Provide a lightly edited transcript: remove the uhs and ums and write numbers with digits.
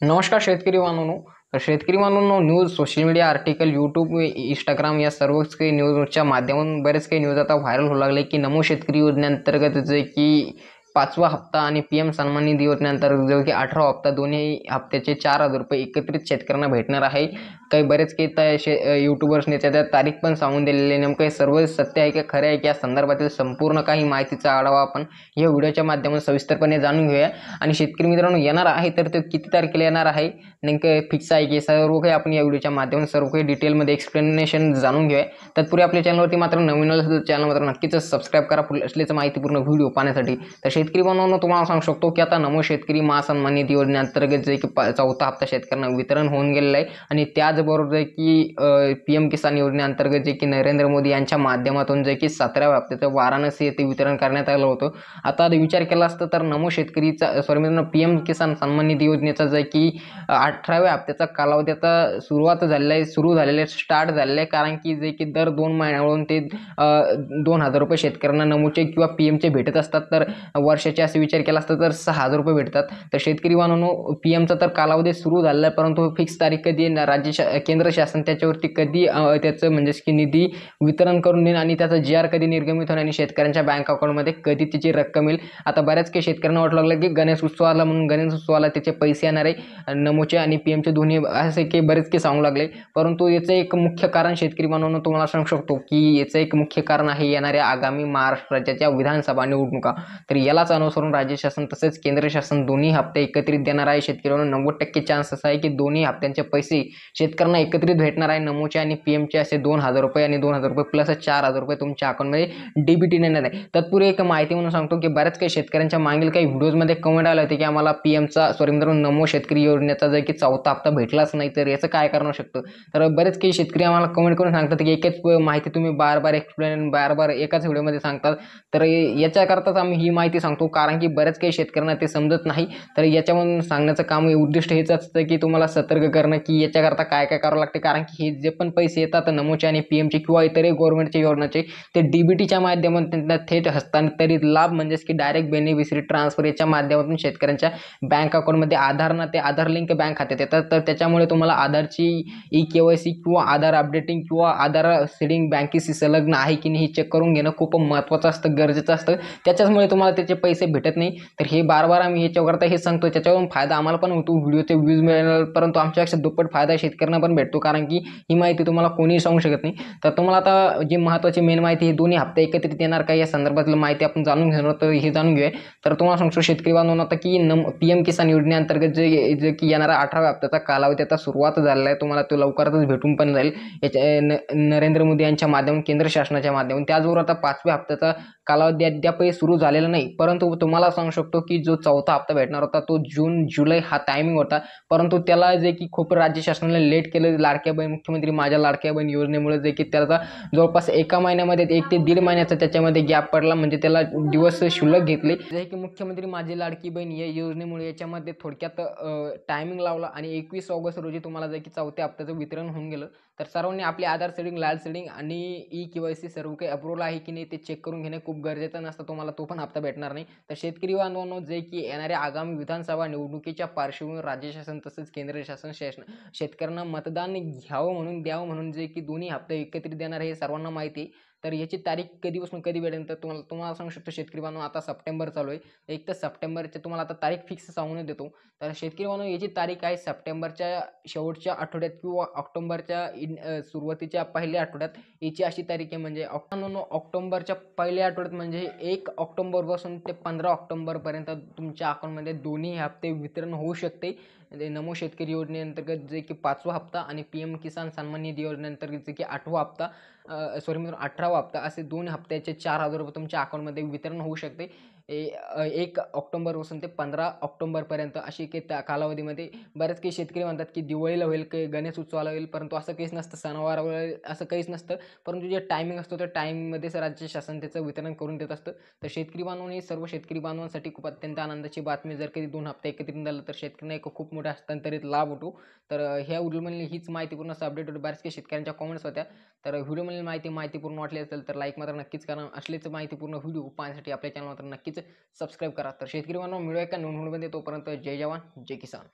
नमस्कार शेतकरी बांधवांनो. तर शेतकरी बांधवांनो, news, social media article, YouTube, Instagram या सर्वच काही न्यूजच्या माध्यमातून बरेच काही न्यूज आता व्हायरल होऊ लागले की नमो शेतकरी योजनेअंतर्गत जे की 5वा हप्ता आणि पीएम सन्मान निधी योजनेअंतर्गत जो की 18वा हप्ता, दोन्ही हप्त्याचे 4,000 रुपये एकत्रित शेतकऱ्यांना भेटणार आहे. काही बरेच काही युट्यूबर्सने त्याच्या तारीख पण सांगून दिलेली आहे. नेमकं हे सर्व सत्य आहे की खरं आहे की या संदर्भातील संपूर्ण काही माहितीचा आढावा आपण या व्हिडिओच्या माध्यमातून सविस्तरपणे जाणून घेऊया. आणि शेतकरी मित्रांनो, येणार आहे तर ते किती तारखेला येणार आहे, नेमकं फिक्स आहे की सर्व काही आपण या व्हिडिओच्या माध्यमातून सर्व काही डिटेलमध्ये एक्सप्लेनेशन जाणून घेऊया. तत्पूर्वी आपल्या चॅनलवरती मात्र नवीन असेल तर चॅनल मात्र नक्कीच सबस्क्राईब करा पुढे असलेच माहितीपूर्ण व्हिडिओ पाहण्यासाठी. तर शेतकरी बांधवांनो, तुम्हाला सांगू शकतो की आता नमो शेतकरी महासन्मान निधी योजनेअंतर्गत जे की 4था हप्ता शेतकऱ्यांना वितरण होऊन गेलेला आहे. आणि त्याचबरोबर जे की पीएम किसान योजनेअंतर्गत जे की नरेंद्र मोदी यांच्या माध्यमातून जे की 17व्या हप्त्याचं वाराणसी येथे वितरण करण्यात आलं होतं. आता विचार केला असता तर नमो शेतकरीचा पीएम किसान सन्मान निधी योजनेचा जे की 18व्या हप्त्याचा कालावधी आता सुरू झालेला आहे, स्टार्ट झालेला आहे. कारण की जे की दर 2 महिन्यावरून ते 2,000 रुपये शेतकऱ्यांना नमोचे किंवा पीएमचे भेटत असतात. तर वर्षाचे असे विचार केला असता तर 6,000 रुपये भेटतात. तर शेतकरी बांधवांनो, पीएमचा तर कालावधी सुरू झालेला आहे, परंतु फिक्स तारीख कधी केंद्र शासन त्याच्यावरती कधी त्याचं म्हणजे की निधी वितरण करून देईल आणि त्याचा जी कधी निर्गमित होईल आणि शेतकऱ्यांच्या बँक अकाउंटमध्ये कधी त्याची रक्कम येईल. आता बऱ्याच काही शेतकऱ्यांना वाटू लागलं की गणेश उत्सवाला त्याचे पैसे येणार आहे, नमोचे आणि पीएमचे दोन्ही, असे काही बरेच काही सांगू लागले. परंतु याचं एक मुख्य कारण शेतकरी बांधवांनो तुम्हाला सांगू शकतो की याचं एक मुख्य कारण आहे येणाऱ्या आगामी महाराष्ट्र राज्याच्या विधानसभा निवडणुका. तर यालाच अनुसरून राज्य शासन तसेच केंद्र शासन दोन्ही हप्ते एकत्रित देणार आहे. शेतकऱ्यांना 90% चान्सेस आहे की दोन्ही हप्त्यांचे पैसे शेतकऱ्यांना एकत्रित भेटणार आहे. नमोचे आणि पीएमचे असे 2,000 रुपये आणि 2,000 रुपये प्लस 4,000 रुपये तुमच्या अकाउंटमध्ये डीबीटी येणार आहे. तत्पूर्वी एक माहिती म्हणून सांगतो की बऱ्याच काही शेतकऱ्यांच्या मागील काही व्हिडिओजमध्ये कमेंट आले होते की आम्हाला नमो शेतकरी योजनेचा जर की 4था हप्ता भेटलाच नाही, तर याचं काय कारण शकतं. तर बरेच काही शेतकरी आम्हाला कमेंट करून सांगतात की एकच माहिती तुम्ही बार एकाच व्हिडिओमध्ये सांगतात. तर याच्याकरताच आम्ही ही माहिती सांगतो, कारण की बऱ्याच काही शेतकऱ्यांना ते समजत नाही. तर याच्यावरून सांगण्याचं काम उद्दिष्ट हेच असतं की तुम्हाला सतर्क करणं की याच्याकरता काय काय करावं लागते. कारण की हे जे पण पैसे येतात नमोचे आणि पीएमचे किंवा इतरही गव्हर्नमेंटच्या योजनाचे, ते डीबीटीच्या माध्यमातून त्यांना थेट हस्तांतरित लाभ म्हणजेच की डायरेक्ट बेनिफिशरी ट्रान्सफर याच्या माध्यमातून शेतकऱ्यांच्या बँक अकाउंटमध्ये आधार लिंक बँक खात्यात येतात. तर त्याच्यामुळे तुम्हाला आधारची KYC किंवा आधार अपडेटिंग किंवा आधार सीडिंग बँकेशी संलग्न आहे की नाही हे चेक करून घेणं खूप महत्त्वाचं असतं, गरजेचं असतं. त्याच्यामुळे तुम्हाला त्याचे पैसे भेटत नाही. तर हे बार आम्ही याच्याकरता हे सांगतो. त्याच्यावरून फायदा आम्हाला पण होतो, व्हिडिओचे व्ह्यूज मिळणार, परंतु आमच्यापेक्षा दुप्पट फायदा शेतकऱ्यांना पण भेटतो, कारण की ही माहिती तुम्हाला कोणीही सांगू शकत नाही. तर तुम्हाला आता जी महत्त्वाची मेन माहिती, हे दोन्ही हप्ते एकत्रित येणार का या संदर्भातली माहिती आपण जाणून घेणार, तर हे जाणून घेऊया. तर तुम्हाला सांगतो शेतकरी बांधवांनो आता की पीएम किसान योजनेअंतर्गत जे की येणारा 18व्या हप्त्याचा कालावधी आता सुरुवात झालेला आहे. तुम्हाला तो लवकरच भेटून पण जाईल याच्या नरेंद्र मोदी यांच्या माध्यमातून, केंद्र शासनाच्या माध्यमातून. त्याचबरोबर आता 5व्या हप्त्याचा कालावधी अद्यापही सुरू झालेला नाही, परंतु तुम्हाला सांगू शकतो की जो 4था हप्ता भेटणार होता तो जून-जुलै हा टायमिंग होता. परंतु त्याला जे की खूप राज्य शासनाने लेट केलं, लाडक्या बहीण मुख्यमंत्री माझ्या लाडक्या बहीण योजनेमुळे, जे की त्याचा जवळपास एका महिन्यामध्ये 1 ते 1.5 महिन्याचा त्याच्यामध्ये गॅप पडला. म्हणजे त्याला दिवस शुल्लक घेतले, जे की मुख्यमंत्री माझी लाडकी बहीण या योजनेमुळे याच्यामध्ये थोडक्यात टायमिंग लावला आणि 21 ऑगस्ट रोजी तुम्हाला जे की 4थ्या हप्त्याचं वितरण होऊन गेलं. तर सर्वांनी आपले आधार सीडिंग, लाल सीडिंग आणि KYC सर्व काही अप्रूव्हल आहे की नाही ते चेक करून घेणे खूप गरजेचं नसतं. तुम्हाला तो पण हप्ता भेटणार नाही. तर शेतकरी बांधवांनो, जे की येणाऱ्या आगामी विधानसभा निवडणुकीच्या पार्श्वभूमीवर राज्य शासन तसेच केंद्र शासन शेतकऱ्यांना मतदान द्यावं म्हणून जे की दोन्ही हप्ते एकत्रित देणार हे सर्वांना माहिती आहे. तर याची तारीख कधीपासून कधी भेटेल तर तुम्हाला सांगू शकतो शेतकरी बांधव, आता सप्टेंबर चालू आहे. 1 तर सप्टेंबरचे तुम्हाला आता तारीख फिक्स सांगून देतो. तर शेतकरी बांधव, याची तारीख आहे सप्टेंबरच्या शेवटच्या आठवड्यात किंवा ऑक्टोबरच्या सुरुवातीच्या पहिल्या आठवड्यात याची अशी तारीख आहे. म्हणजे ऑक्टोबरच्या पहिल्या आठवड्यात म्हणजे 1 ऑक्टोबरपासून ते 15 ऑक्टोबरपर्यंत तुमच्या अकाउंटमध्ये दोन्ही हप्ते वितरण होऊ शकते. नमो शेतकरी योजनेअंतर्गत जे की 5वा हप्ता आणि पीएम किसान सन्मान निधी योजनेअंतर्गत जे की 8वा हप्ता, 18वा हप्ता, असे 2 हप्त्याचे 4,000 रुपये तुमच्या अकाउंटमध्ये वितरण होऊ शकते. 1 ऑक्टोबरपासून ते 15 ऑक्टोबरपर्यंत अशी काही कालावधीमध्ये. बरेच काही शेतकरी म्हणतात की दिवाळीला होईल, काही गणेश उत्सवाला होईल, परंतु असं काहीच नसतं, सणवारावर असं काहीच नसतं. परंतु जे टायमिंग असतो त्या टाईममध्येच राज्य शासन त्याचं वितरण करून देत असतं. तर शेतकरी बांधवांनी, सर्व शेतकरी बांधवांसाठी खूप अत्यंत आनंदाची बातमी, जर कधी 2 हप्ते एकत्रित झालं तर शेतकऱ्यांना एक खूप मोठा हस्तांतरित लाभ होतो. तर ह्या व्हिडिओमध्ये हीच माहितीपूर्ण अपडेट होती. बऱ्याच काही शेतकऱ्यांच्या कमेंट्स होत्या. तर व्हिडिओमधील माहितीपूर्ण वाटली असेल तर लाईक मात्र नक्कीच करा. असलेच माहितीपूर्ण व्हिडिओ पाहण्यासाठी आपल्या चॅनल मात्र नक्कीच सबस्क्राईब करा. तर शेतकरी बांधवांनो, मिळूया एका नवीन व्हिडिओमध्ये. तोपर्यंत जय जवान जय किसान.